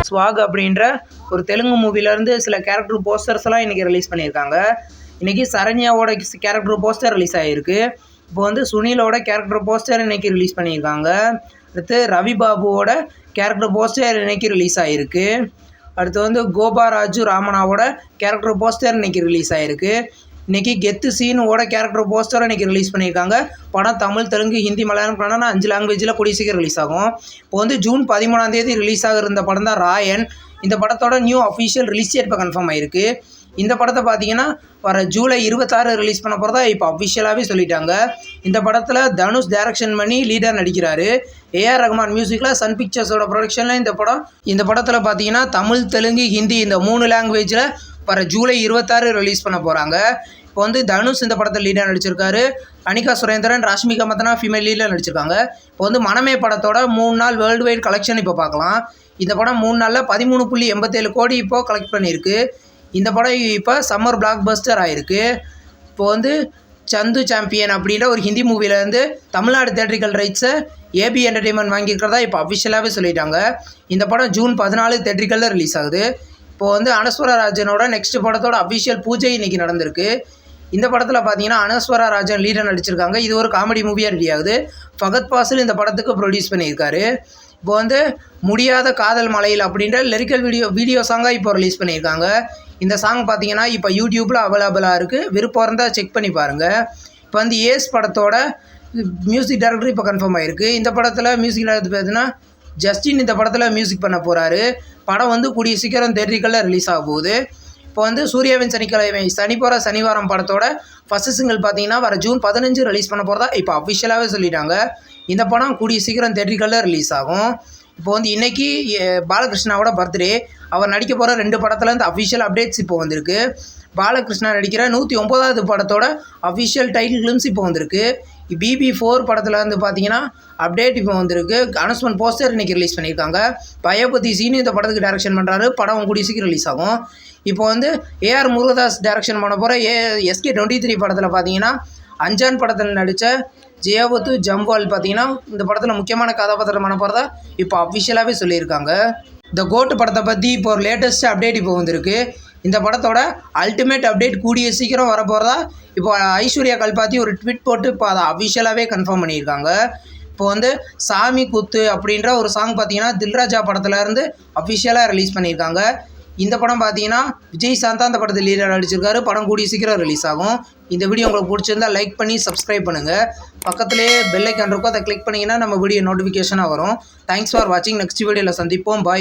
Swag அப்படின்ற ஒரு தெலுங்கு மூவிலேருந்து சில கேரக்டர் போஸ்டர்ஸ்லாம் இன்றைக்கி ரிலீஸ் பண்ணியிருக்காங்க. இன்றைக்கி சரண்யாவோட கேரக்டர் போஸ்டர் ரிலீஸ் ஆகிருக்கு. இப்போ வந்து சுனிலோட கேரக்டர் போஸ்டர் இன்றைக்கி ரிலீஸ் பண்ணியிருக்காங்க. அடுத்து ரவி பாபுவோட கேரக்டர் போஸ்டர் இன்றைக்கி ரிலீஸ் ஆகிருக்கு. அடுத்து வந்து கோபாராஜு ராமனாவோட கேரக்டர் போஸ்டர் இன்றைக்கி ரிலீஸ் ஆகிருக்கு. இன்றைக்கி கெத்து சீனோட கேரக்டர் போஸ்டரை இன்றைக்கி ரிலீஸ் பண்ணியிருக்காங்க. படம் தமிழ், தெலுங்கு, ஹிந்தி, மலையாளம் கன்னடம் 5 லாங்குவேஜில் கூடிய சீக்கிரம் ரிலீஸ் ஆகும். இப்போ வந்து ஜூன் 13 ரிலீஸ் ஆக இருந்த படம் தான் ராயன். இந்த படத்தோட நியூ அஃபிஷியல் ரிலீஸ் டேட் இப்போ கன்ஃபார்ம் ஆகிருக்கு. இந்த படத்தை பார்த்தீங்கன்னா வர ஜூலை 26 ரிலீஸ் பண்ண போகிறதா இப்போ அஃபிஷியலாகவே சொல்லிட்டாங்க. இந்த படத்தில் தனுஷ் டைரக்ஷன் பண்ணி லீடர் நடிக்கிறாரு. ஏஆர் ரஹ்மான் மியூசிக்கில் சன் பிக்சர்ஸோட ப்ரொடக்ஷனில் இந்த படத்தில் பார்த்தீங்கன்னா தமிழ், தெலுங்கு, ஹிந்தி இந்த 3 லாங்குவேஜில் வர ஜூலை 26 ரிலீஸ் பண்ண போகிறாங்க. இப்போ வந்து தனுஷ் இந்த படத்தில் லீடாக நடிச்சிருக்காரு. அனிகா சுரேந்திரன், ராஷ்மிகா மந்தனா ஃபீமேல் லீடில் நடிச்சிருக்காங்க. இப்போ வந்து மனமே படத்தோட 3 நாள் வேர்ல்டு வைட் கலெக்ஷன் இப்போ பார்க்கலாம். இந்த படம் 3 நாளில் 13.87 கோடி இப்போ கலெக்ட் பண்ணியிருக்கு. இந்த படம் இப்போ சம்மர் பிளாக் பஸ்டர் ஆகிருக்கு. இப்போ வந்து சந்து சாம்பியன் அப்படின்ற ஒரு ஹிந்தி மூவிலேருந்து தமிழ்நாடு தியேட்ரிக்கல் ரைட்ஸை ஏபி என்டர்டெயின்மெண்ட் வாங்கியிருக்கிறதா இப்போ அஃபிஷியலாகவே சொல்லிட்டாங்க. இந்த படம் ஜூன் 14 தியேட்ரிக்கலில் ரிலீஸ் ஆகுது. இப்போ வந்து அனஸ்வரா ராஜனோட நெக்ஸ்ட் படத்தோட அஃபிஷியல் பூஜை இன்றைக்கி நடந்திருக்கு. இந்த படத்தில் பார்த்தீங்கன்னா அனஸ்வரா ராஜன் லீடர் நடிச்சிருக்காங்க. இது ஒரு காமெடி மூவியாக ரெடி ஆகுது. ஃபகத் பாசில் இந்த படத்துக்கு ப்ரொடியூஸ் பண்ணியிருக்காரு. இப்போ வந்து முடியாத காதல் மலையில் அப்படின்ற லிரிக்கல் வீடியோ சாங்காக இப்போ ரிலீஸ் பண்ணியிருக்காங்க. இந்த சாங் பார்த்தீங்கன்னா இப்போ யூடியூப்பில் அவைலபிளாக இருக்குது. விருப்பம் இருந்தால் செக் பண்ணி பாருங்கள். இப்போ வந்து ஏஸ் படத்தோட மியூசிக் டைரக்டர் இப்போ கன்ஃபார்ம் ஆகிருக்கு. இந்த படத்தில் மியூசிக் டைரக்டர் பார்த்தீங்கன்னா ஜஸ்டின் இந்த படத்தில் மியூசிக் பண்ண போகிறாரு. படம் வந்து கூடிய சீக்கிரம் தியேட்ரிக்கலில் ரிலீஸ் ஆக போகுது. இப்போ வந்து சூர்யாவின் சனிவாரம் படத்தோட ஃபஸ்ட்டு சிங்கிள் பார்த்தீங்கன்னா வர ஜூன் 15 ரிலீஸ் பண்ண போகிறதா இப்போ அஃபிஷியலாகவே சொல்லிட்டாங்க. இந்த படம் கூடிய சீக்கிரம் தியேட்ரிக்கலில் ரிலீஸ் ஆகும். இப்போ வந்து இன்றைக்கி பாலகிருஷ்ணாவோட பர்த்டே. அவர் நடிக்க போகிற 2 படத்தில் இந்த அஃபிஷியல் அப்டேட்ஸ் இப்போ வந்திருக்கு. பாலகிருஷ்ணா நடிக்கிற 109வது படத்தோட அஃபிஷியல் டைட்டில் கிளிம்ஸ் இப்போ வந்திருக்கு. BB4 படத்தில் வந்து பார்த்தீங்கன்னா அப்டேட் இப்போ வந்திருக்கு. அனௌன்ஸ்மெண்ட் போஸ்டர் இன்றைக்கி ரிலீஸ் பண்ணியிருக்காங்க. பயபதி சீனு இந்த படத்துக்கு டைரக்ஷன் பண்ணுறாரு. படம் கூடிய சீக்கிரம் ரிலீஸ் ஆகும். இப்போ வந்து ஏஆர் முருகதாஸ் டைரக்ஷன் பண்ண போகிற SK23 படத்தில் பார்த்தீங்கன்னா அஞ்சான் படத்தில் நடித்த ஜெயவத்து ஜம்வால் பார்த்தீங்கன்னா இந்த படத்தில் முக்கியமான கதாபாத்திரம் பண்ண போகிறதா இப்போ அஃபிஷியலாகவே சொல்லியிருக்காங்க. இந்த கோட்டு படத்தை பற்றி இப்போ ஒரு லேட்டஸ்ட் அப்டேட் இப்போ வந்திருக்கு. இந்த படத்தோட அல்டிமேட் அப்டேட் கூடிய சீக்கிரம் வரப்போகிறதா இப்போ ஐஸ்வர்யா கல்பாத்தி ஒரு ட்வீட் போட்டு இப்போ அதை அஃபிஷியலாகவே கன்ஃபார்ம் பண்ணியிருக்காங்க. இப்போ வந்து சாமி குத்து அப்படின்ற ஒரு சாங் பார்த்தீங்கன்னா தில்ராஜா படத்துலேருந்து அஃபிஷியலாக ரிலீஸ் பண்ணியிருக்காங்க. இந்த படம் பார்த்தீங்கன்னா விஜய் சாந்தா அந்த படத்தில் லீடர் நடிச்சிருக்காரு. படம் கூடிய சீக்கிரம் ரிலீஸ் ஆகும். இந்த வீடியோ உங்களுக்கு பிடிச்சிருந்தால் லைக் பண்ணி சப்ஸ்கிரைப் பண்ணுங்கள். பக்கத்துலேயே பெல் ஐக்கான் இருக்கும், அதை கிளிக் பண்ணிங்கன்னா நம்ம வீடியோ நோட்டிஃபிகேஷனாக வரும். தேங்க்ஸ் ஃபார் வாட்சிங். நெக்ஸ்ட் வீடியோவில் சந்திப்போம். பாய்.